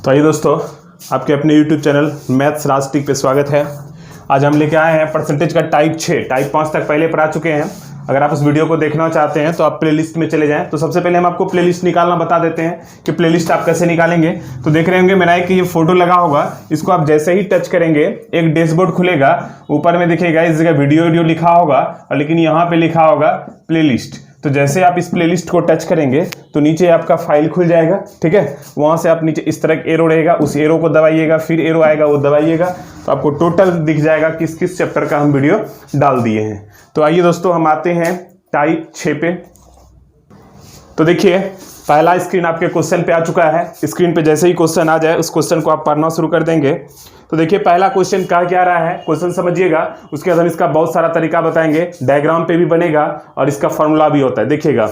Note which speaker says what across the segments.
Speaker 1: तो आइए दोस्तों, आपके अपने YouTube चैनल मैथ्स रास्टिक पे स्वागत है। आज हम लेके आए हैं परसेंटेज का टाइप 6, टाइप 5 तक पहले पढ़ा चुके हैं। अगर आप उस वीडियो को देखना चाहते हैं तो आप प्लेलिस्ट में चले जाएं। तो सबसे पहले हम आपको प्लेलिस्ट निकालना बता देते हैं कि प्लेलिस्ट आप कैसे निकालेंगे। तो देख रहे होंगे मेरा एक ये फोटो लगा होगा, इसको आप जैसे ही टच करेंगे एक डैशबोर्ड खुलेगा, ऊपर में दिखेगा इस जगह वीडियो लिखा होगा और लेकिन यहाँ पे लिखा होगा प्लेलिस्ट। तो जैसे आप इस प्लेलिस्ट को टच करेंगे तो नीचे आपका फाइल खुल जाएगा, ठीक है। वहां से आप नीचे इस तरह एरो रहेगा, उस एरो को दबाइएगा, फिर एरो आएगा वो दबाइएगा, तो आपको टोटल दिख जाएगा किस किस चैप्टर का हम वीडियो डाल दिए हैं। तो आइए दोस्तों, हम आते हैं टाइप 6 पे। तो देखिए, पहला स्क्रीन आपके क्वेश्चन पे आ चुका है। स्क्रीन पे जैसे ही क्वेश्चन आ जाए उस क्वेश्चन को आप पढ़ना शुरू कर देंगे। तो देखिए, पहला क्वेश्चन कहा क्या रहा है, क्वेश्चन समझिएगा, उसके बाद हम इसका बहुत सारा तरीका बताएंगे, डायग्राम पे भी बनेगा और इसका फॉर्मूला भी होता है। देखिएगा,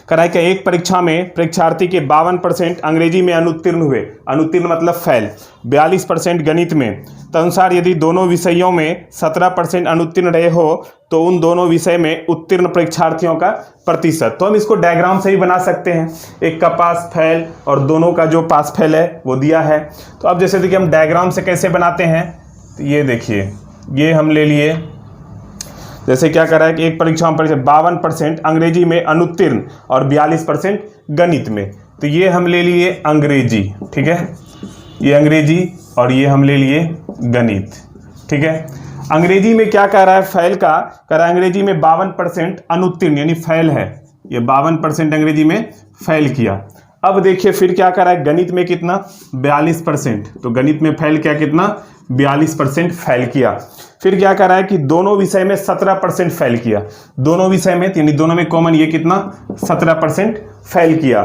Speaker 1: कराए कि एक परीक्षा में परीक्षार्थी के 52% अंग्रेजी में अनुत्तीर्ण हुए, अनुत्तीर्ण मतलब फेल, 42% गणित में। तदनुसार यदि दोनों विषयों में 17% अनुत्तीर्ण रहे हो तो उन दोनों विषय में उत्तीर्ण परीक्षार्थियों का प्रतिशत। तो हम इसको डायग्राम से ही बना सकते हैं, एक का पास फेल और दोनों का जो पास फेल है वो दिया है। तो अब जैसे देखिए हम डायग्राम से कैसे बनाते हैं, तो ये देखिए, ये हम ले लिए, जैसे क्या कर रहा है कि एक परीक्षा में 52% अंग्रेजी में अनुत्तीर्ण और 42% गणित में। तो ये हम ले लिए अंग्रेजी, ठीक है, ये अंग्रेजी और ये हम ले लिए गणित, ठीक है। अंग्रेजी में क्या कह रहा है, फेल का कह रहा है अंग्रेजी में 52% अनुत्तीर्ण यानी फेल है, ये 52% अंग्रेजी में फेल किया। अब देखिए फिर क्या कर रहा है, गणित में कितना 42%, तो गणित में फेल किया कितना 42% फेल किया। फिर क्या कर रहा है कि दोनों विषय में 17% फेल किया, दोनों विषय में यानी दोनों में कॉमन ये कितना 17% फेल किया।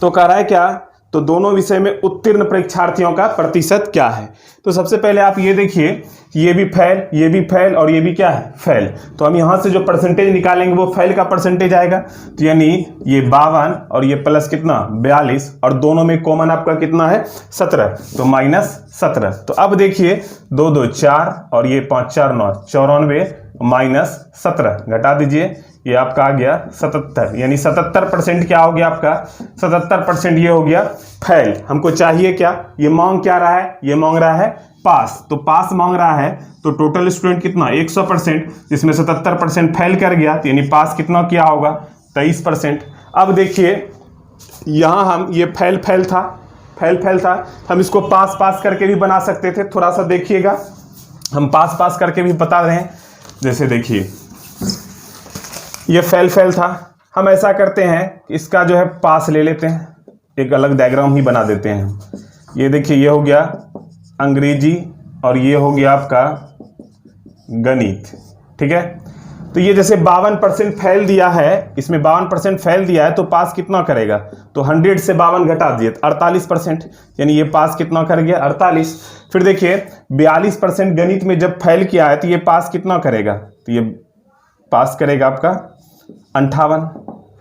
Speaker 1: तो कह रहा है क्या, तो दोनों विषय में उत्तीर्ण परीक्षार्थियों का प्रतिशत क्या है। तो सबसे पहले आप ये देखिए, ये भी फेल, ये भी फेल और ये भी क्या है फेल। तो हम यहाँ से जो परसेंटेज निकालेंगे वो फेल का परसेंटेज आएगा। तो यानी ये 52 और ये प्लस कितना 42 और दोनों में कॉमन आपका कितना है 17, तो -17। तो अब देखिए 2 2 4 और ये 5 4 9 94 -17 घटा दीजिए, ये आपका आ गया 77, यानी 77% क्या हो गया आपका 77% ये हो गया फेल। हमको चाहिए क्या, ये मांग क्या रहा है, ये मांग रहा है पास, तो पास मांग रहा है। तो टोटल स्टूडेंट कितना 100%, जिसमें 77% फेल कर गया, तो यानी पास कितना क्या होगा 23%। अब देखिए यहाँ हम ये फेल था, हम इसको पास करके भी बना सकते थे। थोड़ा सा देखिएगा, हम पास करके भी बता रहे हैं। जैसे देखिए ये फेल था, हम ऐसा करते हैं इसका जो है पास ले लेते हैं, एक अलग डायग्राम ही बना देते हैं। ये देखिए, ये हो गया अंग्रेजी और ये हो गया आपका गणित, ठीक है। तो ये जैसे 52% फेल दिया है, इसमें 52% फेल दिया है, तो पास कितना करेगा, तो 100 से 52 घटा दिए 48%, यानी ये पास कितना कर गया 48। फिर देखिए 42% गणित में जब फेल किया है तो ये पास कितना करेगा, तो ये पास करेगा आपका 58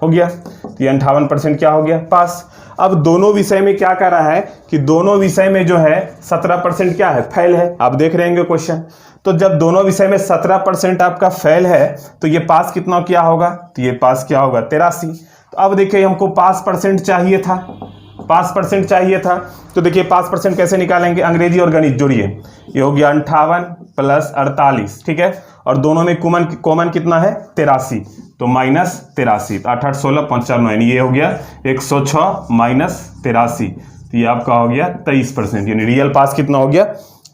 Speaker 1: हो गया, तो ये 58% क्या हो गया पास। अब दोनों विषय में क्या कर रहा है कि दोनों विषय में जो है 17% क्या है फेल है। आप देख रहे हैं क्वेश्चन, तो जब दोनों विषय में 17% आपका फेल है तो ये पास कितना क्या होगा, तो ये पास क्या होगा 83। तो अब देखिए हमको पास परसेंट चाहिए था, तो देखिए पास परसेंट कैसे निकालेंगे, अंग्रेजी और गणित जोड़िए, ये हो गया 58 + 48, ठीक है, और दोनों में कॉमन कितना है 83, तो -83, 88 16 95, यानी ये हो गया 106 - 83, तो ये आपका हो गया 23%, यानी रियल पास कितना हो गया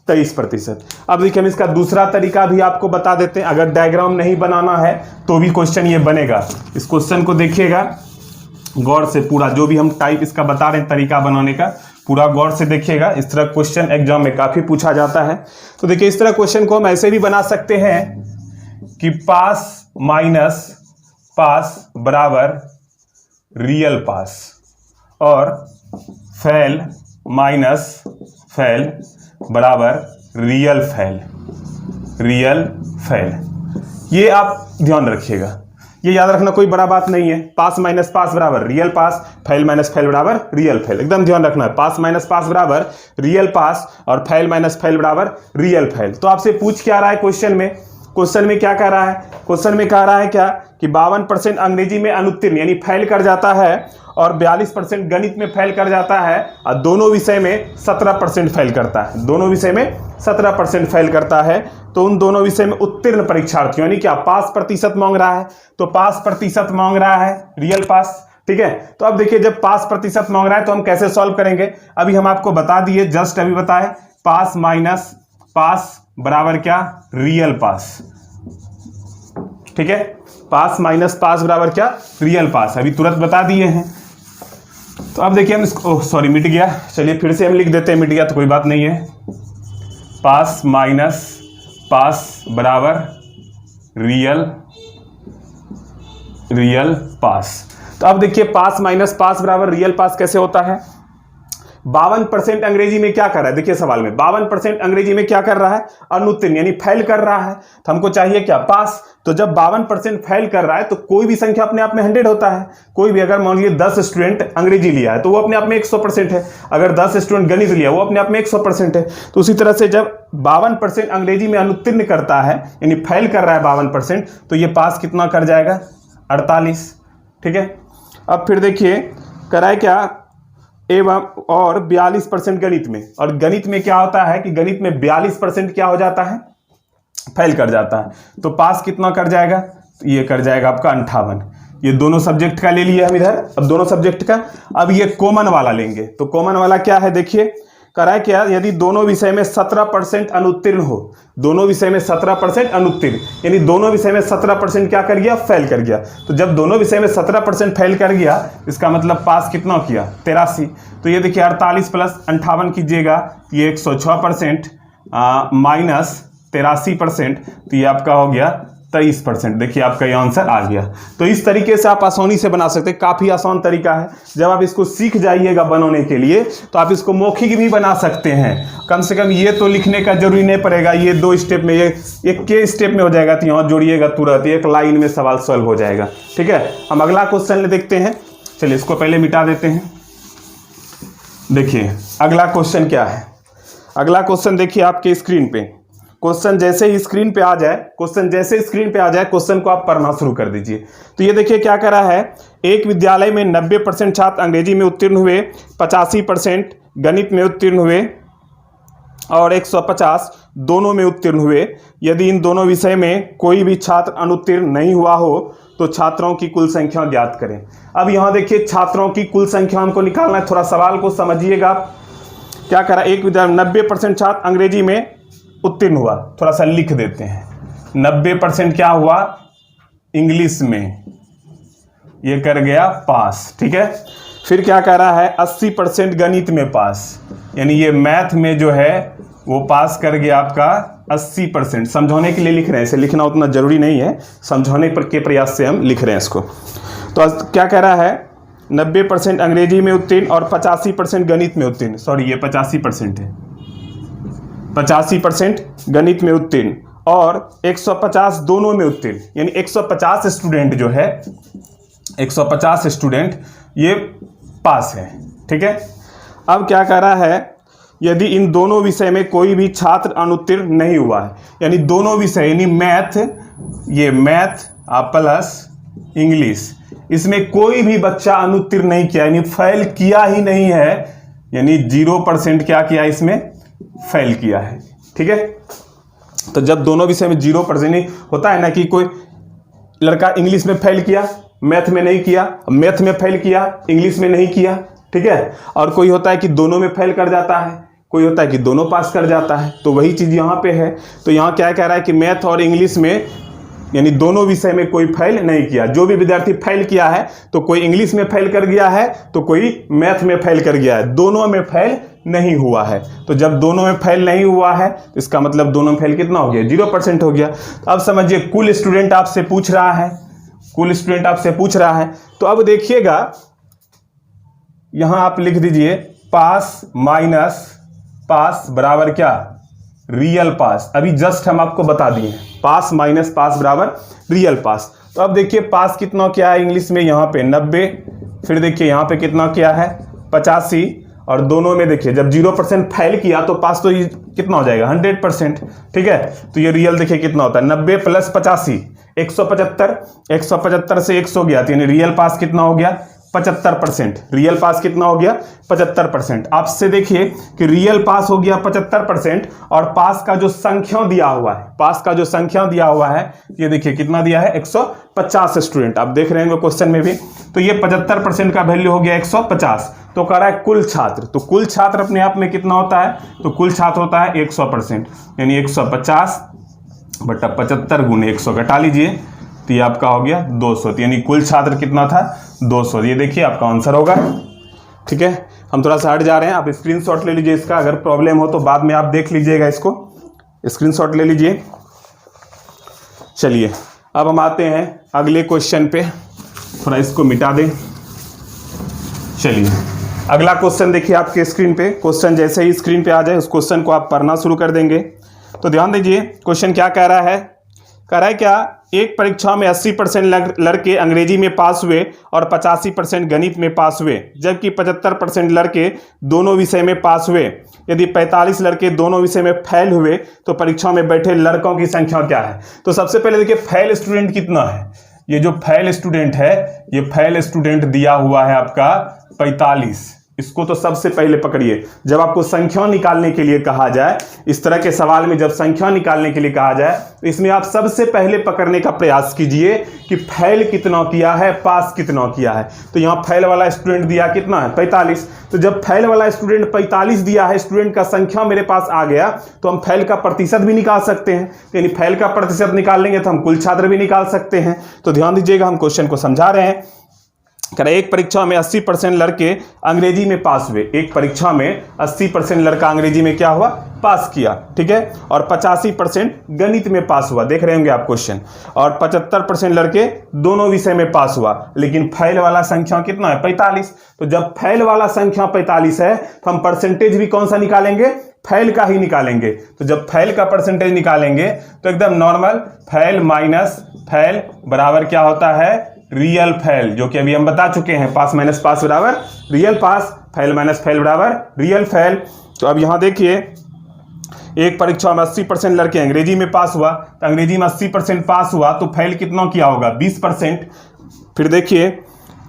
Speaker 1: 23%। अब देखिए हम इसका दूसरा तरीका भी आपको बता देते हैं, अगर डायग्राम नहीं बनाना है तो भी क्वेश्चन ये बनेगा। इस क्वेश्चन को देखिएगा गौर से, पूरा जो भी हम टाइप इसका बता रहे हैं तरीका बनाने का, पूरा गौर से देखिएगा। इस तरह क्वेश्चन एग्जाम में काफी पूछा जाता है। तो देखिए इस तरह क्वेश्चन को हम ऐसे भी बना सकते हैं कि पास माइनस पास बराबर रियल पास और फेल माइनस फेल बराबर रियल फेल। ये आप ध्यान रखिएगा, ये याद रखना कोई बड़ा बात नहीं है। पास माइनस पास बराबर रियल पास, फेल माइनस फेल बराबर रियल फेल, एकदम ध्यान रखना है। पास माइनस पास बराबर रियल पास और फेल माइनस फेल बराबर रियल फेल। तो आपसे पूछ क्या रहा है क्वेश्चन में, क्वेश्चन में क्या कह रहा है, क्वेश्चन में कह रहा है क्या कि 52% अंग्रेजी में अनुत्तीर्ण यानी फेल कर जाता है और 42% गणित में फेल कर जाता है और दोनों विषय में 17% फेल करता है, दोनों विषय में 17% फेल करता है। तो उन दोनों विषय में उत्तीर्ण परीक्षार्थियों यानी क्या पास प्रतिशत मांग रहा है, तो पास प्रतिशत मांग रहा है, रियल पास। ठीक है, तो अब देखिए जब पास प्रतिशत मांग रहा है तो हम कैसे सॉल्व करेंगे, अभी हम आपको बता दिए, जस्ट अभी बताए, पास माइनस पास बराबर क्या, रियल पास। ठीक है, पास माइनस पास बराबर क्या, रियल पास, अभी तुरंत बता दिए हैं। तो अब देखिए हम इसको, सॉरी मिट गया, चलिए फिर से हम लिख देते हैं, मिट गया तो कोई बात नहीं है। पास माइनस पास बराबर रियल पास। तो अब देखिए पास माइनस पास बराबर रियल पास कैसे होता है। 52% अंग्रेजी में क्या कर रहा है, देखिए सवाल में 52% अंग्रेजी में क्या कर रहा है, अनुत्तीर्ण यानी फेल कर रहा है। तो हमको चाहिए क्या, पास। तो जब 52% फेल कर रहा है तो कोई भी संख्या अपने आप में 100 होता है। कोई भी, अगर मान लीजिए 10 स्टूडेंट अंग्रेजी लिया है तो वो अपने आप में 100% है, अगर 10 स्टूडेंट गणित लिया वो अपने आप में 100% है। तो उसी तरह से जब 52% अंग्रेजी में अनुत्तीर्ण करता है यानी फेल कर रहा है 52%, तो ये पास कितना कर जाएगा, 48। ठीक है, अब फिर देखिए कराए क्या, एवं और 42% गणित में, और गणित में क्या होता है कि गणित में 42% क्या हो जाता है, फेल कर जाता है। तो पास कितना कर जाएगा, तो ये कर जाएगा आपका 58। ये दोनों सब्जेक्ट का ले लिया हम इधर, अब दोनों सब्जेक्ट का। अब ये कॉमन वाला लेंगे, तो कॉमन वाला क्या है देखिए, कराए क्या, यदि दोनों विषय में 17% अनुत्तीर्ण हो, दोनों विषय में 17% अनुत्तीर्ण यानी दोनों विषय में 17% क्या कर गया, फेल कर गया। तो जब दोनों विषय में 17% फेल कर गया, इसका मतलब पास कितना किया, 83। तो ये देखिए 48 प्लस 58 कीजिएगा, ये 106% माइनस 83%, तो ये आपका हो गया 23%। देखिए आपका ये आंसर आ गया। तो इस तरीके से आप आसानी से बना सकते हैं, काफ़ी आसान तरीका है। जब आप इसको सीख जाइएगा बनाने के लिए तो आप इसको मौखिक भी बना सकते हैं। कम से कम ये तो लिखने का जरूरी नहीं पड़ेगा, ये 2 स्टेप में, ये एक के स्टेप में हो जाएगा। तो यहाँ जोड़िएगा तुरंत, एक लाइन में सवाल सॉल्व हो जाएगा। ठीक है, हम अगला क्वेश्चन देखते हैं। चलिए इसको पहले मिटा देते हैं। देखिए अगला क्वेश्चन क्या है, अगला क्वेश्चन देखिए आपके स्क्रीन पे। क्वेश्चन जैसे ही स्क्रीन पे आ जाए, क्वेश्चन को आप पढ़ना शुरू कर दीजिए। तो ये देखिए क्या कह रहा है, एक विद्यालय में 90% छात्र अंग्रेजी में उत्तीर्ण हुए, 85% गणित में उत्तीर्ण हुए और 150 दोनों में उत्तीर्ण हुए। यदि इन दोनों विषय में कोई भी छात्र अनुत्तीर्ण नहीं हुआ हो तो छात्रों की कुल संख्या ज्ञात करें। अब यहाँ देखिए छात्रों की कुल संख्या हमको निकालना है, थोड़ा सवाल को समझिएगा। क्या करा, एक विद्यालय 90% छात्र अंग्रेजी में उत्तीर्ण हुआ, थोड़ा सा लिख देते हैं। 90% क्या हुआ, इंग्लिश में, ये कर गया पास। ठीक है, फिर क्या कह रहा है, 80% गणित में पास, यानी ये मैथ में जो है वो पास कर गया आपका 80%। समझाने के लिए लिख रहे हैं, इसे लिखना उतना जरूरी नहीं है, समझाने के प्रयास से हम लिख रहे हैं इसको। तो क्या कह रहा है, 90% अंग्रेजी में उत्तीर्ण और 85% गणित में उत्तीर्ण, सॉरी ये 85% है, 85% गणित में उत्तीर्ण और 150 दोनों में उत्तीर्ण, यानी 150 स्टूडेंट जो है, 150 स्टूडेंट ये पास है। ठीक है, अब क्या कह रहा है, यदि इन दोनों विषय में कोई भी छात्र अनुत्तीर्ण नहीं हुआ है, यानी दोनों विषय यानी मैथ, ये मैथ प्लस इंग्लिश, इसमें कोई भी बच्चा अनुत्तीर्ण नहीं किया यानी फेल किया ही नहीं है, यानी 0% क्या किया, इसमें फेल किया है। ठीक है, तो जब दोनों विषय में 0% नहीं होता है ना, कि कोई लड़का इंग्लिश में फेल किया, मैथ में नहीं किया, मैथ में फेल किया, इंग्लिश में नहीं किया। ठीक है, और कोई होता है कि दोनों में फेल कर जाता है, कोई होता है कि दोनों पास कर जाता है। तो वही चीज़ यहाँ पे है। तो यहाँ क्या कह रहा है कि मैथ और इंग्लिश में यानी दोनों विषय में कोई फेल नहीं किया। जो भी विद्यार्थी फेल किया है तो कोई इंग्लिश में फेल कर गया है तो कोई मैथ में फेल कर गया है, दोनों में फेल नहीं हुआ है। तो जब दोनों में फेल नहीं हुआ है तो इसका मतलब दोनों में फेल कितना हो गया, 0% हो गया। तो अब समझिए कुल स्टूडेंट आपसे पूछ रहा है, कुल स्टूडेंट आपसे पूछ रहा है। तो अब देखिएगा यहां आप लिख दीजिए पास माइनस पास बराबर क्या, रियल पास। अभी जस्ट हम आपको बता दिए पास माइनस पास बराबर रियल पास। तो अब देखिए पास कितना क्या है इंग्लिश में, यहाँ पे 90, फिर देखिए यहाँ पे कितना क्या है 85, और दोनों में देखिए जब 0% फेल किया तो पास तो ये कितना हो जाएगा 100%। ठीक है, तो ये रियल देखिए कितना होता है 90 + 85 175, 175 से 100 गया तो यानी रियल पास कितना हो गया 75%। रियल पास कितना हो गया 75%। आपसे देखिए कि रियल पास हो गया 75% और पास का जो संख्या दिया हुआ है, पास का जो संख्या दिया हुआ है ये देखिए कितना दिया है 150 स्टूडेंट। आप देख रहे हैं क्वेश्चन में भी, तो ये 75% का वैल्यू हो गया 150। तो कह रहा है कुल छात्र, तो कुल छात्र अपने आप में कितना होता है, तो कुल छात्र होता है 100%, यानी 150 बटा 75 गुने 100 घटा लीजिए तो ये आपका हो गया 200, यानी कुल छात्र कितना था 200। ये देखिए आपका आंसर होगा। ठीक है, हम थोड़ा सा हट जा रहे हैं, आप स्क्रीनशॉट ले लीजिए इसका, अगर प्रॉब्लम हो तो बाद में आप देख लीजिएगा, इसको स्क्रीनशॉट ले लीजिए। चलिए अब हम आते हैं अगले क्वेश्चन पे, थोड़ा इसको मिटा दें। चलिए अगला क्वेश्चन देखिए आपके स्क्रीन पे। क्वेश्चन जैसे ही स्क्रीन पे आ जाए उस क्वेश्चन को आप पढ़ना शुरू कर देंगे। तो ध्यान दीजिए क्वेश्चन क्या कह रहा है, कह रहा है क्या एक परीक्षा में 80% लड़के अंग्रेजी में पास हुए और 85% गणित में पास हुए, जबकि 75% लड़के दोनों विषय में पास हुए। यदि 45 लड़के दोनों विषय में फेल हुए तो परीक्षा में बैठे लड़कों की संख्या क्या है। तो सबसे पहले देखिए फेल स्टूडेंट कितना है, ये जो फेल स्टूडेंट है ये फेल स्टूडेंट दिया हुआ है आपका 45। इसको तो सबसे पहले पकड़िए। जब आपको संख्या निकालने के लिए कहा जाए, इस तरह के सवाल में जब संख्या निकालने के लिए कहा जाए तो इसमें आप सबसे पहले पकड़ने का प्रयास कीजिए कि फेल कितना किया है, पास कितना किया है। तो यहाँ फेल वाला स्टूडेंट दिया कितना है 45। तो जब फेल वाला स्टूडेंट 45 दिया है, स्टूडेंट का संख्या मेरे पास आ गया, तो हम फेल का प्रतिशत भी निकाल सकते हैं। यानी फेल का प्रतिशत निकाल लेंगे तो हम कुल छात्र भी निकाल सकते हैं। तो ध्यान दीजिएगा, हम क्वेश्चन को समझा रहे हैं। एक परीक्षा में 80% लड़के अंग्रेजी में पास हुए, एक परीक्षा में 80% लड़का अंग्रेजी में क्या हुआ पास किया। ठीक है, और 85% गणित में पास हुआ, देख रहे होंगे आप क्वेश्चन, और 75% लड़के दोनों विषय में पास हुआ। लेकिन फेल वाला संख्या कितना है 45। तो जब फेल वाला संख्या 45 है तो हम परसेंटेज भी कौन सा निकालेंगे, फेल का ही निकालेंगे। तो जब फेल का परसेंटेज निकालेंगे तो एकदम नॉर्मल फेल माइनस फेल बराबर क्या होता है रियल फेल, जो कि अभी हम बता चुके हैं, पास माइनस पास बराबर रियल पास, फेल माइनस फेल बराबर रियल फेल। तो अब यहां देखिए एक परीक्षा में 80% लड़के अंग्रेजी में पास हुआ, तो अंग्रेजी में 80% पास हुआ तो फेल कितना किया होगा 20%। फिर देखिए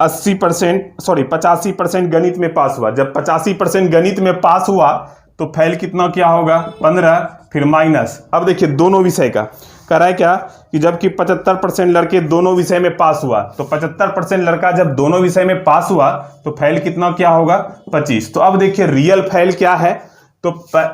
Speaker 1: 85% गणित में पास हुआ, जब 85% गणित में पास हुआ तो फेल कितना क्या होगा 15, फिर माइनस। अब देखिए दोनों विषय का कह रहा है क्या कि जबकि 75% लड़के दोनों विषय में पास हुआ, तो 75% लड़का जब दोनों विषय में पास हुआ तो फेल कितना क्या होगा 25। तो अब देखिए रियल फेल क्या है, तो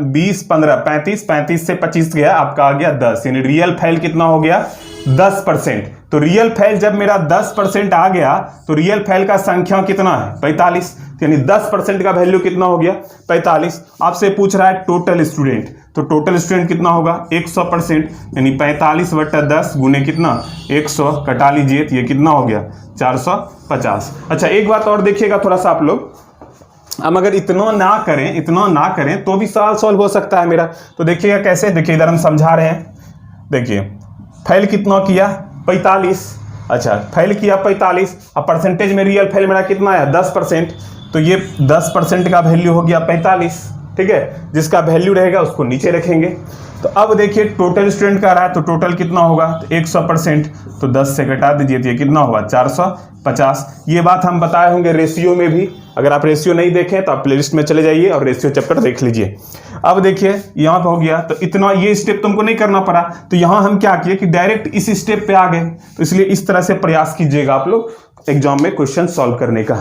Speaker 1: 20 15 35, 35 से 25 गया आपका आ गया 10, यानी रियल फेल कितना हो गया 10%। तो रियल फेल जब मेरा 10% आ गया तो रियल फेल का संख्या कितना है 45, यानी 10% का वैल्यू कितना हो गया 45। आपसे पूछ रहा है टोटल स्टूडेंट, तो टोटल स्टूडेंट कितना होगा 100%, यानी 45 बटा 10 गुने कितना 100 कटा लीजिए तो ये कितना हो गया 450। अच्छा एक बात और देखिएगा थोड़ा सा आप लोग, हम अगर इतना ना करें तो भी सवाल सॉल्व हो सकता है मेरा। तो देखिएगा कैसे, देखिए इधर हम समझा रहे हैं, देखिए फेल कितना किया 45। अच्छा फेल किया 45, अब परसेंटेज में रियल फेल मेरा कितना है 10%, तो ये 10% का वैल्यू हो गया 45। ठीक है, जिसका वैल्यू रहेगा उसको नीचे रखेंगे। तो अब देखिए टोटल स्टूडेंट का रहा है, तो टोटल कितना होगा तो 100%, तो 10 से घटा दीजिए तो ये कितना होगा 450। ये बात हम बताए होंगे रेशियो में भी, अगर आप रेशियो नहीं देखें तो आप प्लेलिस्ट में चले जाइए और रेशियो चैप्टर देख लीजिए। अब देखिए यहाँ पे हो गया, तो इतना ये स्टेप तुमको नहीं करना पड़ा, तो यहाँ हम क्या किए कि डायरेक्ट इस स्टेप पे आ गए। तो इसलिए इस तरह से प्रयास कीजिएगा आप लोग एग्जाम में क्वेश्चन सॉल्व करने का।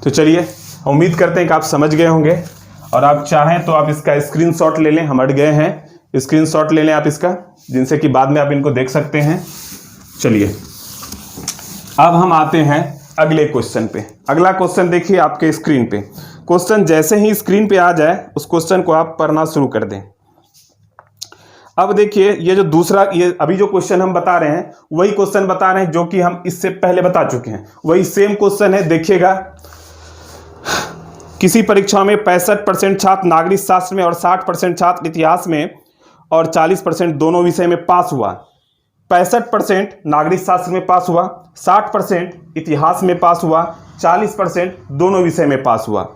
Speaker 1: तो चलिए उम्मीद करते हैं कि आप समझ गए होंगे, और आप चाहें तो आप इसका स्क्रीनशॉट ले लें, हम हट गए हैं, स्क्रीनशॉट ले लें आप इसका, जिनसे कि बाद में आप इनको देख सकते हैं। चलिए अब हम आते हैं अगले क्वेश्चन पे। अगला क्वेश्चन देखिए आपके स्क्रीन पे। क्वेश्चन जैसे ही स्क्रीन पे आ जाए उस क्वेश्चन को आप पढ़ना शुरू कर दें। अब देखिए ये जो दूसरा, ये अभी जो क्वेश्चन हम बता रहे हैं वही क्वेश्चन बता रहे हैं जो कि हम इससे पहले बता चुके हैं, वही सेम क्वेश्चन है। देखिएगा किसी परीक्षा में 65% छात्र नागरिक शास्त्र में और 60% छात्र इतिहास में और 40% दोनों विषय में पास हुआ। 65% नागरिक शास्त्र में पास हुआ, 60% इतिहास में पास हुआ, 40% दोनों विषय में पास हुआ।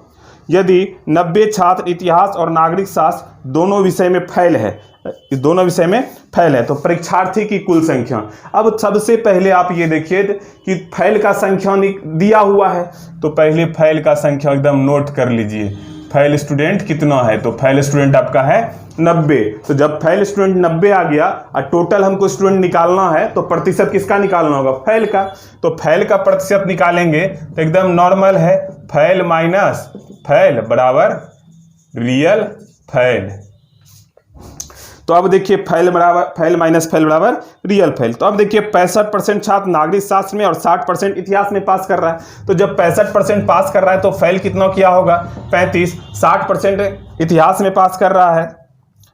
Speaker 1: यदि 90 छात्र इतिहास और नागरिक शास्त्र दोनों विषय में फेल है, इस दोनों विषय में फेल है, तो परीक्षार्थी की कुल संख्या। अब सबसे पहले आप ये देखिए कि फेल का संख्या दिया हुआ है, तो पहले फेल का संख्या एकदम नोट कर लीजिए। फेल स्टूडेंट कितना है, तो फेल स्टूडेंट आपका है 90। तो जब फेल स्टूडेंट 90 आ गया और टोटल हमको स्टूडेंट निकालना है, तो प्रतिशत किसका निकालना होगा, फेल का। तो फेल का प्रतिशत निकालेंगे तो एकदम नॉर्मल है, फेल माइनस फेल बराबर रियल फेल। तो अब देखिए फेल माइनस फेल बराबर रियल फेल। तो अब देखिए 65% छात्र नागरिक शास्त्र में और 60% इतिहास में पास कर रहा है। तो जब 65% पास कर रहा है तो फेल कितना किया होगा, 35। 60% इतिहास में पास कर रहा है,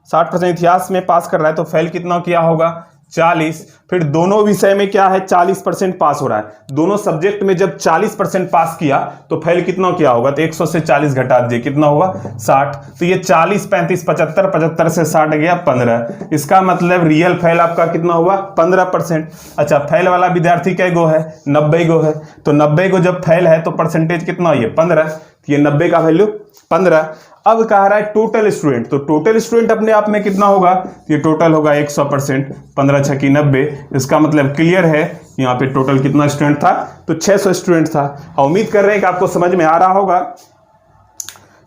Speaker 1: 60% इतिहास में पास कर रहा है, तो फेल कितना किया होगा, 40। फिर दोनों विषय में क्या है, 40% पास हो रहा है। दोनों सब्जेक्ट में जब 40% पास किया तो फेल कितना किया होगा, तो 100 से 40 घटा दीजिए, कितना होगा, 60। तो ये 40, 35, 75, 75 से 60 गया 15। इसका मतलब रियल फेल आपका कितना हुआ, 15%। अच्छा, फेल वाला विद्यार्थी कै गो है, 90 गो है। तो 90 गो जब फेल है तो परसेंटेज कितना है, 15। तो ये 90 का वैल्यू 15। अब कह रहा है टोटल स्टूडेंट, तो टोटल स्टूडेंट अपने आप में कितना होगा, ये टोटल होगा 100%, 15 छकी 90। इसका मतलब क्लियर है यहाँ पे टोटल कितना स्टूडेंट था, तो 600 स्टूडेंट था। और उम्मीद कर रहे हैं कि आपको समझ में आ रहा होगा।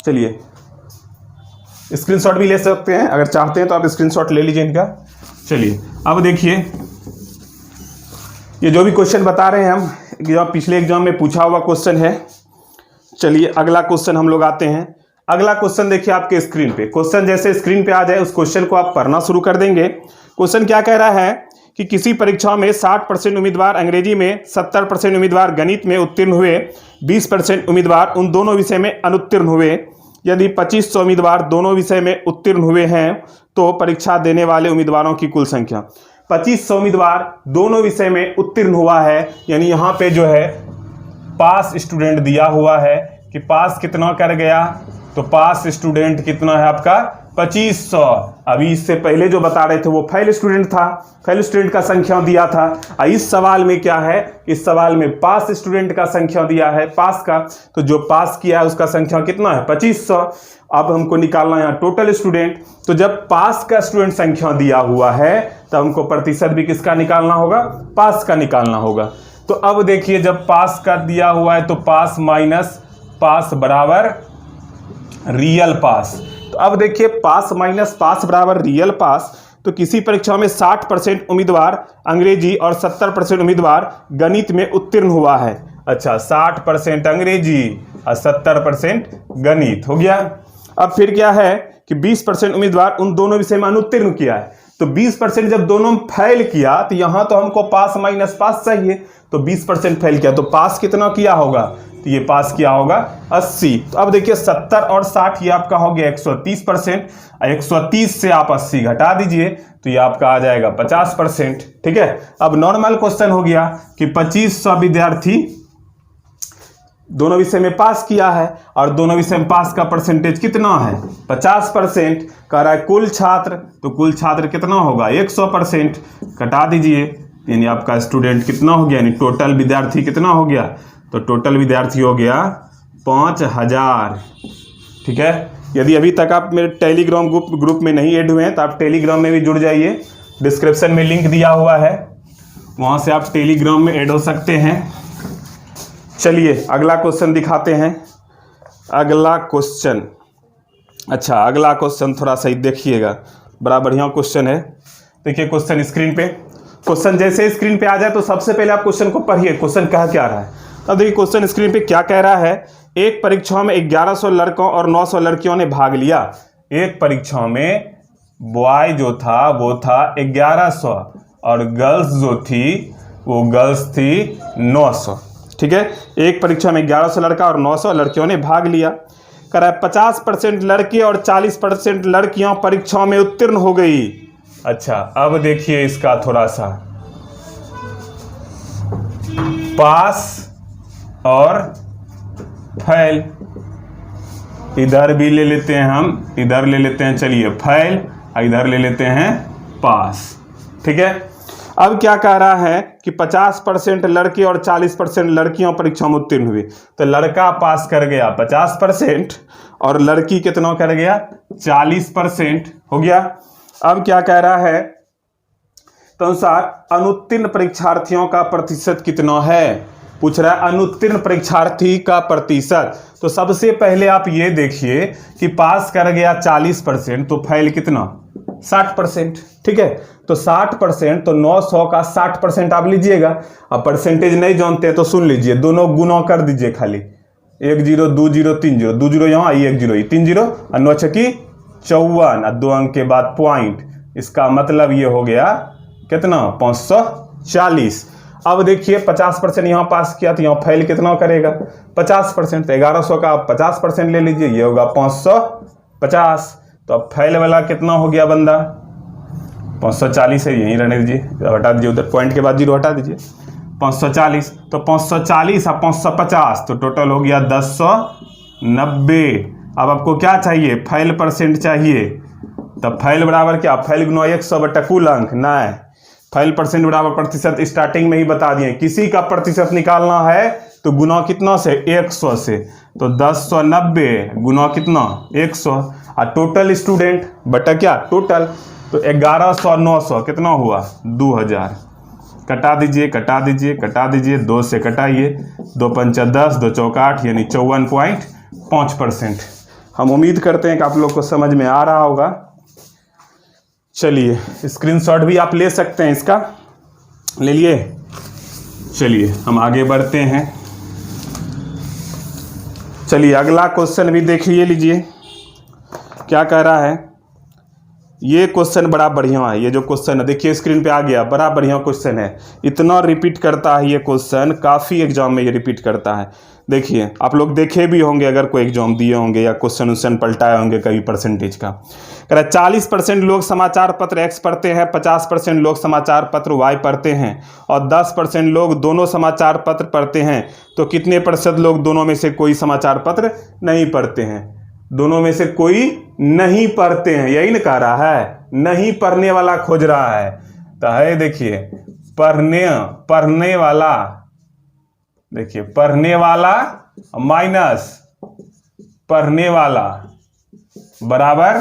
Speaker 1: चलिए स्क्रीनशॉट भी ले सकते हैं, अगर चाहते हैं तो आप स्क्रीनशॉट ले लीजिए इनका। चलिए अब देखिए ये जो भी क्वेश्चन बता रहे हैं हम, जो पिछले एग्जाम में पूछा हुआ क्वेश्चन है। चलिए अगला क्वेश्चन हम लोग आते हैं। अगला क्वेश्चन देखिए आपके स्क्रीन पे। क्वेश्चन जैसे स्क्रीन पे आ जाए उस क्वेश्चन को आप पढ़ना शुरू कर देंगे। क्वेश्चन क्या कह रहा है कि किसी परीक्षा में 60% उम्मीदवार अंग्रेजी में, 70% उम्मीदवार गणित में उत्तीर्ण हुए, 20% उम्मीदवार उन दोनों विषय में अनुत्तीर्ण हुए। यदि 2500 उम्मीदवार दोनों विषय में उत्तीर्ण हुए हैं तो परीक्षा देने वाले उम्मीदवारों की कुल संख्या। 2500 उम्मीदवार दोनों विषय में उत्तीर्ण हुआ है, यानी यहाँ पे जो है पास स्टूडेंट दिया हुआ है कि पास कितना कर गया, तो पास स्टूडेंट कितना है आपका 2500। अभी इससे पहले जो बता रहे थे वो फेल स्टूडेंट था, फेल स्टूडेंट का संख्या दिया था। इस सवाल में क्या है, इस सवाल में पास स्टूडेंट का संख्या दिया है, पास का, तो जो पास किया है उसका संख्या कितना है 2500। अब हमको निकालना है यहाँ टोटल स्टूडेंट। तो जब पास का स्टूडेंट संख्या दिया हुआ है तो हमको प्रतिशत भी किसका निकालना होगा, पास का निकालना होगा। तो अब देखिए जब पास का दिया हुआ है तो पास माइनस पास बराबर रियल पास। तो अब देखिए पास माइनस पास बराबर रियल पास। तो किसी परीक्षा में 60% उम्मीदवार अंग्रेजी और 70% उम्मीदवार गणित में उत्तीर्ण हुआ है। अच्छा, 60% अंग्रेजी और 70% गणित हो गया। अब फिर क्या है कि 20% उम्मीदवार उन दोनों विषय में अनुत्तीर्ण किया है। तो 20% जब दोनों फेल किया तो यहां तो हमको पास माइनस पास चाहिए, तो 20% फेल किया तो पास कितना किया होगा, तो ये पास किया होगा 80। तो अब देखिए 70 और 60 ये आपका हो गया 130%। 130 से आप 80 घटा दीजिए तो ये आपका आ जाएगा 50%। ठीक है, अब नॉर्मल क्वेश्चन हो गया कि 2500 विद्यार्थी दोनों विषय में पास किया है और दोनों विषय में पास का परसेंटेज कितना है 50%। कह रहा है कुल छात्र, तो कुल छात्र कितना होगा 100%। कटा दीजिए, यानी आपका स्टूडेंट कितना हो गया, यानी टोटल विद्यार्थी कितना हो गया, तो टोटल विद्यार्थी हो गया 5000। ठीक है, यदि अभी तक आप मेरे टेलीग्राम ग्रुप में नहीं ऐड हुए हैं तो आप टेलीग्राम में भी जुड़ जाइए, डिस्क्रिप्शन में लिंक दिया हुआ है, वहाँ से आप टेलीग्राम में ऐड हो सकते हैं। चलिए अगला क्वेश्चन दिखाते हैं। अगला क्वेश्चन, अच्छा अगला क्वेश्चन थोड़ा सही देखिएगा, बड़ा बढ़िया क्वेश्चन है। देखिए क्वेश्चन स्क्रीन पे, क्वेश्चन जैसे स्क्रीन पे आ जाए तो सबसे पहले आप क्वेश्चन को पढ़िए, क्वेश्चन कह क्या रहा है। अब देखिए क्वेश्चन स्क्रीन पे क्या कह रहा है, एक परीक्षा में 1100 लड़कों और 900 लड़कियों ने भाग लिया। एक परीक्षा में बॉय जो था वो था 1100 और गर्ल्स जो थी वो गर्ल्स थी 900। ठीक है, एक परीक्षा में 1100 लड़का और 900 लड़कियों ने भाग लिया। कह रहा है 50% लड़के और 40% लड़कियां परीक्षाओं में उत्तीर्ण हो गई। अच्छा, अब देखिए इसका थोड़ा सा पास और फेल, इधर भी ले लेते हैं हम, इधर ले लेते हैं, चलिए फेल, इधर ले लेते हैं पास। ठीक है, अब क्या कह रहा है कि 50% लड़के और 40% लड़कियों परीक्षा में उत्तीर्ण हुए। तो लड़का पास कर गया 50% और लड़की कितना कर गया 40% हो गया। अब क्या कह रहा है, तो अनुसार अनुत्तीर्ण परीक्षार्थियों का प्रतिशत कितना है, पूछ रहा है अनुत्तीर्ण परीक्षार्थी का प्रतिशत। तो सबसे पहले आप ये देखिए कि पास कर गया 40%, तो फेल कितना 60%, ठीक है। तो 60% तो 900 का 60% आप लीजिएगा। अब परसेंटेज नहीं जानते तो सुन लीजिए, दोनों गुना कर दीजिए, खाली 1 0 2 0 3 0 2 0 यहाँ 1 0 3 0 और 9 छक्की 54 और 2 अंक के बाद पॉइंट। इसका मतलब ये हो गया कितना 540। अब देखिए 50% यहाँ पास किया तो यहाँ फेल कितना करेगा 50%, तो 1100 का आप 50% ले लीजिए, ये होगा 550। तो अब फेल वाला कितना हो गया बंदा 540 है, यहीं रहने दीजिए, हटा दीजिए, उधर पॉइंट के बाद 0 हटा दीजिए, 540। तो 540 और 550 तो टोटल हो गया 1090। अब आपको क्या चाहिए, फेल परसेंट चाहिए। तब फेल बराबर क्या, फेल गुना 100 बटा कुल अंक, नहीं, फेल परसेंट बराबर प्रतिशत स्टार्टिंग में ही बता दिए। किसी का प्रतिशत निकालना है तो गुना कितना से 100 से, तो 1090 गुना कितना 100 और टोटल स्टूडेंट बटा क्या टोटल, तो 1100 900 कितना हुआ 2000। कटा दीजिए कटा दीजिए कटा दीजिए, 2 से कटाइए, 2 पंचा 10 2 चौका 8 यानी 54.5%। हम उम्मीद करते हैं कि आप लोग को समझ में आ रहा होगा। चलिए स्क्रीनशॉट भी आप ले सकते हैं, इसका ले लिए। चलिए हम आगे बढ़ते हैं। चलिए अगला क्वेश्चन भी देख लीजिए क्या कह रहा है। ये क्वेश्चन बड़ा बढ़िया है, ये जो क्वेश्चन है देखिए स्क्रीन पे आ गया, बड़ा बढ़िया क्वेश्चन है। इतना रिपीट करता है ये क्वेश्चन, काफ़ी एग्जाम में ये रिपीट करता है। देखिए आप लोग देखे भी होंगे, अगर कोई एग्जाम दिए होंगे या क्वेश्चन पलटाए होंगे कभी परसेंटेज का। कह रहा है 40% लोग समाचार पत्र एक्स पढ़ते हैं, 50% लोग समाचार पत्र वाई पढ़ते हैं और 10% लोग दोनों समाचार पत्र पढ़ते हैं। तो कितने प्रतिशत लोग दोनों में से कोई समाचार पत्र नहीं पढ़ते हैं, दोनों में से कोई नहीं पढ़ते हैं, यही ना कह रहा है, नहीं पढ़ने वाला खोज रहा है। तो है देखिए पढ़ने वाला, देखिए पढ़ने वाला माइनस पढ़ने वाला बराबर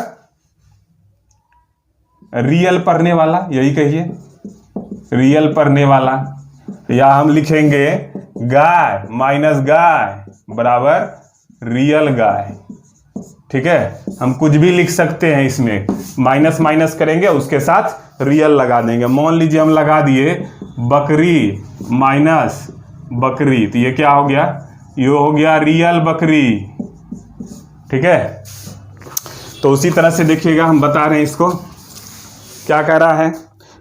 Speaker 1: रियल पढ़ने वाला, यही कहिए रियल पढ़ने वाला। या हम लिखेंगे गाय माइनस गाय बराबर रियल गाय, ठीक है। हम कुछ भी लिख सकते हैं, इसमें माइनस माइनस करेंगे उसके साथ रियल लगा देंगे। मान लीजिए हम लगा दिए बकरी माइनस बकरी, तो ये क्या हो गया, ये हो गया रियल बकरी, ठीक है। तो उसी तरह से देखिएगा हम बता रहे हैं इसको क्या कह रहा है।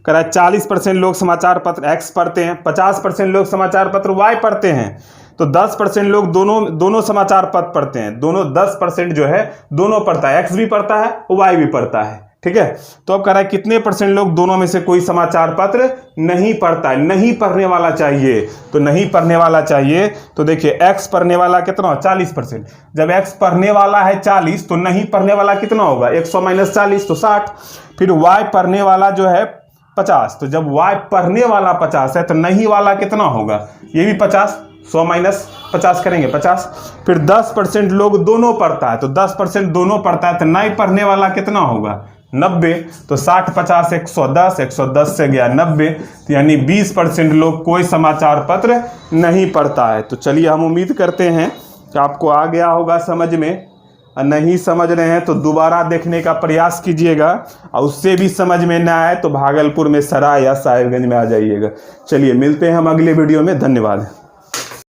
Speaker 1: कह रहा है 40% लोग समाचार पत्र एक्स पढ़ते हैं, 50% लोग समाचार पत्र वाई पढ़ते हैं, तो 10% लोग दोनों समाचार पत्र पढ़ते हैं। दोनों 10% जो है दोनों पढ़ता है, एक्स भी पढ़ता है वाई भी पढ़ता है, ठीक है। तो अब कह रहा है कितने परसेंट लोग दोनों में से कोई समाचार पत्र नहीं पढ़ता है, नहीं पढ़ने वाला चाहिए। तो नहीं पढ़ने वाला चाहिए, तो देखिए एक्स पढ़ने वाला कितना 40%। जब एक्स पढ़ने वाला है 40 तो नहीं पढ़ने वाला कितना होगा 100 माइनस 40 तो 60। फिर वाई पढ़ने वाला जो है 50, तो जब वाई पढ़ने वाला 50 है तो नहीं वाला कितना होगा, ये भी 50, 100 माइनस 50 करेंगे 50। फिर 10% लोग दोनों पढ़ता है, तो 10% दोनों पढ़ता है तो नहीं पढ़ने वाला कितना होगा 90। तो 60 50 110, 110 से गया 90, तो यानी 20% लोग कोई समाचार पत्र नहीं पढ़ता है। तो चलिए हम उम्मीद करते हैं कि आपको आ गया होगा समझ में। नहीं समझ रहे हैं तो दोबारा देखने का प्रयास कीजिएगा, और उससे भी समझ में ना आए तो भागलपुर में सराय या साहिबगंज में आ जाइएगा। चलिए मिलते हैं हम अगले वीडियो में, धन्यवाद।